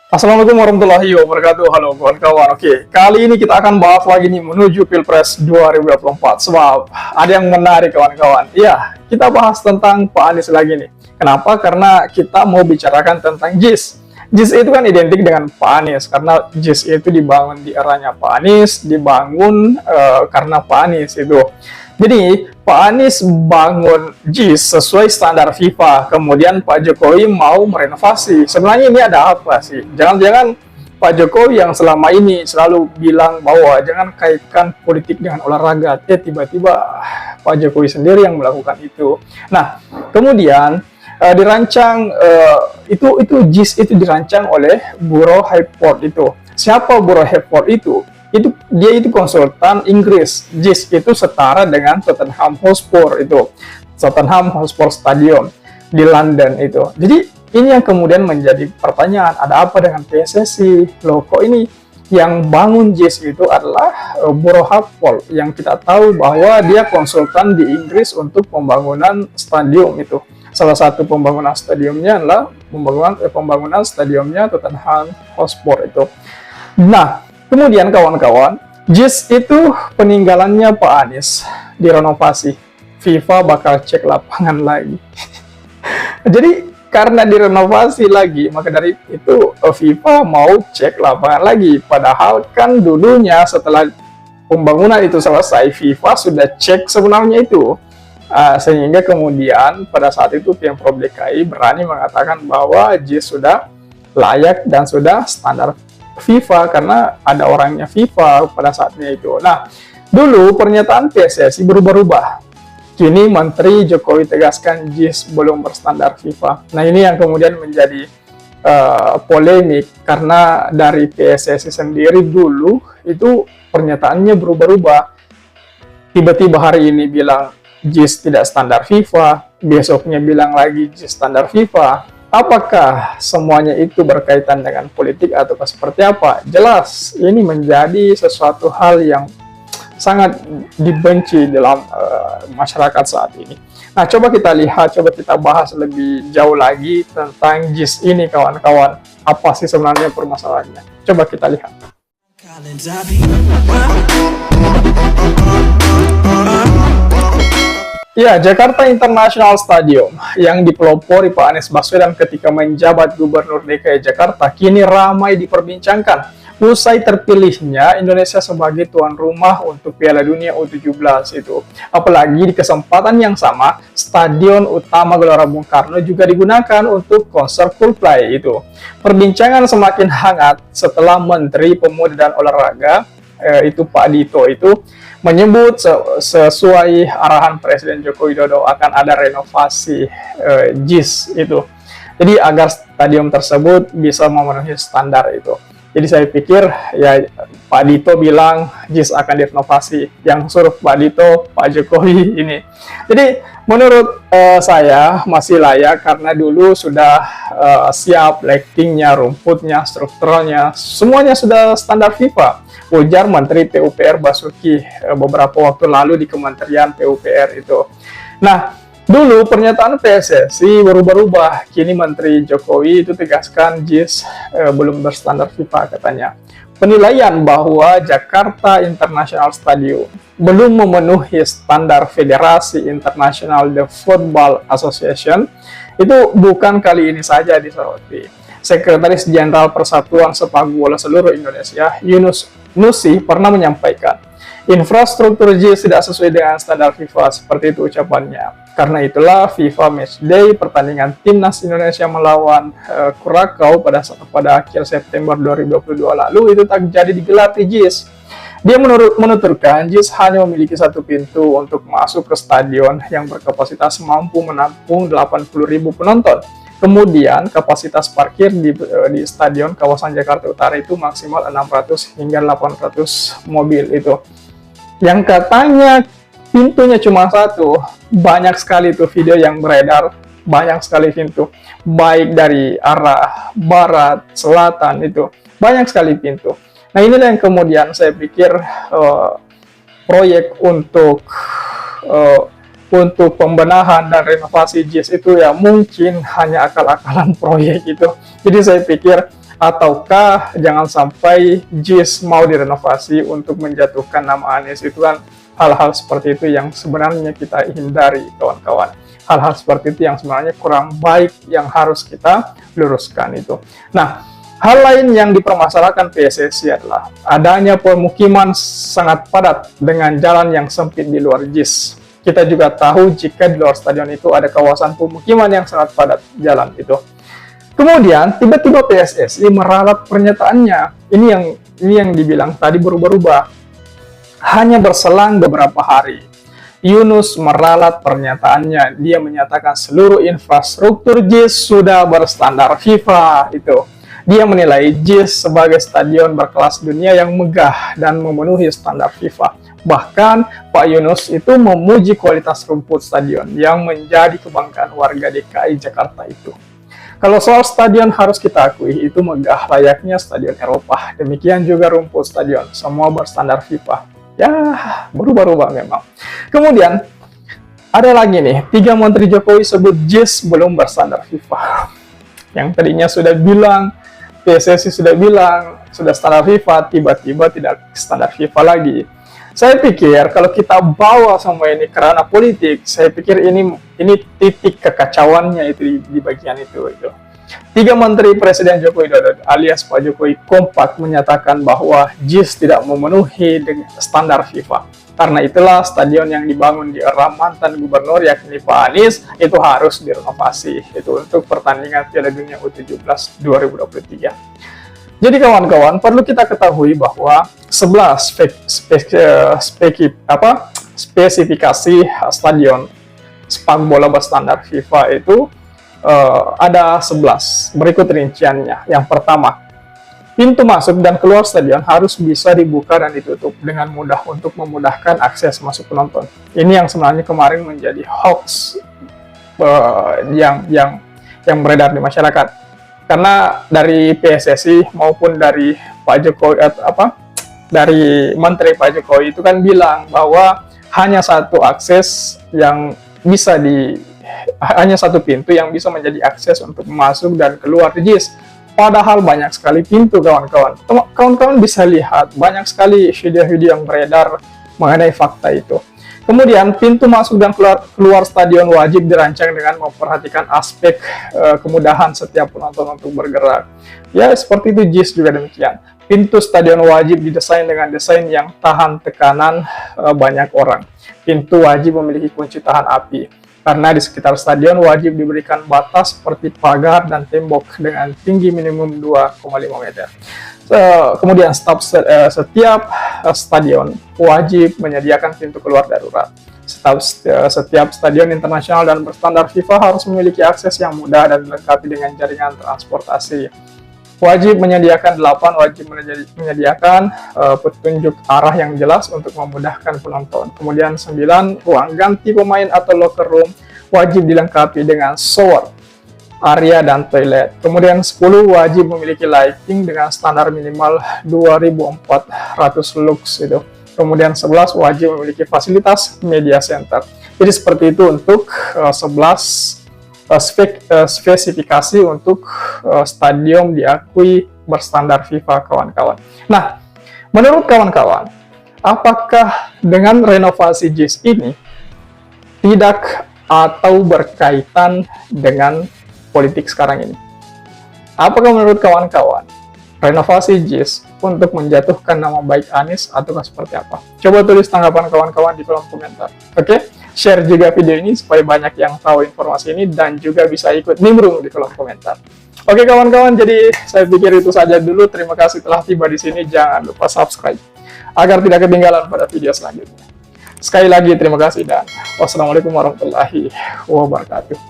Assalamualaikum warahmatullahi wabarakatuh. Halo kawan-kawan. Oke, kali ini kita akan bahas lagi nih menuju Pilpres 2024. Sebab ada yang menarik kawan-kawan. Iya, kita bahas tentang Pak Anies lagi nih. Kenapa? Karena kita mau bicarakan tentang JIS. JIS itu kan identik dengan Pak Anies karena JIS itu dibangun di eranya Pak Anies, dibangun karena Pak Anies itu. Jadi Pak Anies bangun JIS sesuai standar FIFA, kemudian Pak Jokowi mau merenovasi. Sebenarnya ini ada apa sih? Jangan-jangan Pak Jokowi yang selama ini selalu bilang bahwa jangan kaitkan politik dengan olahraga, tiba-tiba Pak Jokowi sendiri yang melakukan itu. Nah, kemudian dirancang itu JIS itu dirancang oleh Bureau Hayford itu. Siapa Bureau Hayford itu? Dia itu konsultan Inggris. JIS itu setara dengan Tottenham Hotspur itu, Tottenham Hotspur Stadium di London itu. Jadi ini yang kemudian menjadi pertanyaan, ada apa dengan PSSI? Loh, kok ini yang bangun JIS itu adalah Bureau Hayford yang kita tahu bahwa dia konsultan di Inggris untuk pembangunan stadium itu. Salah satu pembangunan stadiumnya adalah pembangunan stadiumnya Tottenham Hotspur itu. Nah, kemudian kawan-kawan, JIS itu peninggalannya Pak Anies direnovasi. FIFA bakal cek lapangan lagi. Jadi karena direnovasi lagi, maka dari itu FIFA mau cek lapangan lagi. Padahal kan dulunya setelah pembangunan itu selesai, FIFA sudah cek sebenarnya itu. Sehingga kemudian pada saat itu Pemprov DKI berani mengatakan bahwa JIS sudah layak dan sudah standar FIFA karena ada orangnya FIFA pada saatnya itu. Nah, dulu pernyataan PSSI berubah-ubah. Kini Menteri Jokowi tegaskan JIS belum berstandar FIFA. Nah, ini yang kemudian menjadi polemik karena dari PSSI sendiri dulu itu pernyataannya berubah-ubah. Tiba-tiba hari ini bilang JIS tidak standar FIFA, besoknya bilang lagi JIS standar FIFA. Apakah semuanya itu berkaitan dengan politik atau seperti apa? Jelas, ini menjadi sesuatu hal yang sangat dibenci dalam masyarakat saat ini. Nah, coba kita lihat, coba kita bahas lebih jauh lagi tentang JIS ini, kawan-kawan. Apa sih sebenarnya permasalahannya? Coba kita lihat. Ya, Jakarta International Stadium yang dipelopori Pak Anies Baswedan ketika menjabat Gubernur DKI Jakarta kini ramai diperbincangkan usai terpilihnya Indonesia sebagai tuan rumah untuk Piala Dunia U17 itu. Apalagi di kesempatan yang sama, Stadion Utama Gelora Bung Karno juga digunakan untuk konser Coldplay itu. Perbincangan semakin hangat setelah Menteri Pemuda dan Olahraga itu Pak Dito itu menyebut sesuai arahan Presiden Joko Widodo akan ada renovasi JIS itu. Jadi agar stadion tersebut bisa memenuhi standar itu. Jadi saya pikir ya Pak Dito bilang JIS akan direnovasi, yang suruh Pak Dito Pak Jokowi ini. Jadi menurut saya masih layak karena dulu sudah siap lightingnya, rumputnya, strukturalnya, semuanya sudah standar FIFA. Ujar Menteri PUPR Basuki beberapa waktu lalu di Kementerian PUPR itu. Nah, dulu pernyataan PSSI berubah-ubah. Kini Menteri Jokowi itu tegaskan JIS belum berstandar FIFA katanya. Penilaian bahwa Jakarta International Stadium belum memenuhi standar Federasi International The Football Association itu bukan kali ini saja disoroti. Sekretaris Jenderal Persatuan Sepak Bola Seluruh Indonesia, Yunus Nusi, pernah menyampaikan, infrastruktur JIS tidak sesuai dengan standar FIFA, seperti itu ucapannya. Karena itulah FIFA Matchday pertandingan Timnas Indonesia melawan Kurakau pada akhir September 2022 lalu itu tak jadi digelar di JIS. Dia menuturkan JIS hanya memiliki satu pintu untuk masuk ke stadion yang berkapasitas mampu menampung 80.000 penonton. Kemudian kapasitas parkir di stadion kawasan Jakarta Utara itu maksimal 600 hingga 800 mobil itu. Yang katanya pintunya cuma satu, banyak sekali itu video yang beredar, banyak sekali pintu. Baik dari arah barat, selatan itu, banyak sekali pintu. Nah, inilah yang kemudian saya pikir proyek untuk pembenahan dan renovasi JIS itu ya mungkin hanya akal-akalan proyek itu. Jadi saya pikir Ataukah jangan sampai JIS mau direnovasi untuk menjatuhkan nama Anies? Itu kan hal-hal seperti itu yang sebenarnya kita hindari, kawan-kawan. Hal-hal seperti itu yang sebenarnya kurang baik, yang harus kita luruskan itu. Nah, hal lain yang dipermasalahkan PSSI adalah adanya pemukiman sangat padat dengan jalan yang sempit di luar JIS. Kita juga tahu jika di luar stadion itu ada kawasan pemukiman yang sangat padat jalan itu. Kemudian tiba-tiba PSSI meralat pernyataannya. Ini yang dibilang tadi berubah-ubah. Hanya berselang beberapa hari, Yunus meralat pernyataannya. Dia menyatakan seluruh infrastruktur JIS sudah berstandar FIFA itu. Dia menilai JIS sebagai stadion berkelas dunia yang megah dan memenuhi standar FIFA. Bahkan Pak Yunus itu memuji kualitas rumput stadion yang menjadi kebanggaan warga DKI Jakarta itu. Kalau soal stadion harus kita akui itu megah layaknya stadion Eropa. Demikian juga rumput stadion, semua berstandar FIFA. Ya, berubah-ubah memang. Kemudian ada lagi nih, 3 Menteri Jokowi sebut JIS belum berstandar FIFA. Yang tadinya sudah bilang, PSSI sudah bilang sudah standar FIFA, tiba-tiba tidak standar FIFA lagi. Saya pikir kalau kita bawa semua ini ke ranah politik, saya pikir ini titik kekacauannya itu di bagian itu. 3 Menteri Presiden Joko Widodo alias Pak Jokowi kompak menyatakan bahwa JIS tidak memenuhi standar FIFA. Karena itulah stadion yang dibangun di era mantan gubernur yakni Pak Anies itu harus direnovasi itu untuk pertandingan Piala Dunia U17 2023. Jadi kawan-kawan, perlu kita ketahui bahwa 11 spesifikasi stadion sepak bola berstandar FIFA itu ada 11. Berikut rinciannya. Yang pertama, pintu masuk dan keluar stadion harus bisa dibuka dan ditutup dengan mudah untuk memudahkan akses masuk penonton. Ini yang sebenarnya kemarin menjadi hoax yang beredar di masyarakat. Karena dari PSSI maupun dari Pak Jokowi dari Menteri Pak Jokowi itu kan bilang bahwa hanya satu pintu yang bisa menjadi akses untuk masuk dan keluar JIS. Padahal banyak sekali pintu, kawan-kawan. Kawan-kawan bisa lihat banyak sekali video-video yang beredar mengenai fakta itu. Kemudian pintu masuk dan keluar stadion wajib dirancang dengan memperhatikan aspek kemudahan setiap penonton untuk bergerak. Ya, seperti itu JIS juga demikian. Pintu stadion wajib didesain dengan desain yang tahan tekanan banyak orang. Pintu wajib memiliki kunci tahan api. Karena di sekitar stadion wajib diberikan batas seperti pagar dan tembok dengan tinggi minimum 2,5 meter. Kemudian setiap stadion wajib menyediakan pintu keluar darurat. Setiap stadion internasional dan berstandar FIFA harus memiliki akses yang mudah dan dilengkapi dengan jaringan transportasi. Wajib menyediakan petunjuk arah yang jelas untuk memudahkan penonton. Kemudian 9, ruang ganti pemain atau locker room wajib dilengkapi dengan shower, area dan toilet. Kemudian 10, wajib memiliki lighting dengan standar minimal 2400 lux itu. Kemudian 11, wajib memiliki fasilitas media center. Jadi seperti itu untuk 11 spesifikasi untuk stadion diakui berstandar FIFA, kawan-kawan. Nah, menurut kawan-kawan, apakah dengan renovasi JIS ini tidak atau berkaitan dengan politik sekarang ini? Apakah menurut kawan-kawan renovasi JIS untuk menjatuhkan nama baik Anies ataukah seperti apa? Coba tulis tanggapan kawan-kawan di kolom komentar. Oke? Share juga video ini supaya banyak yang tahu informasi ini dan juga bisa ikut nimbrung di kolom komentar. Oke kawan-kawan, jadi saya pikir itu saja dulu. Terima kasih telah tiba di sini. Jangan lupa subscribe agar tidak ketinggalan pada video selanjutnya. Sekali lagi terima kasih dan wassalamualaikum warahmatullahi wabarakatuh.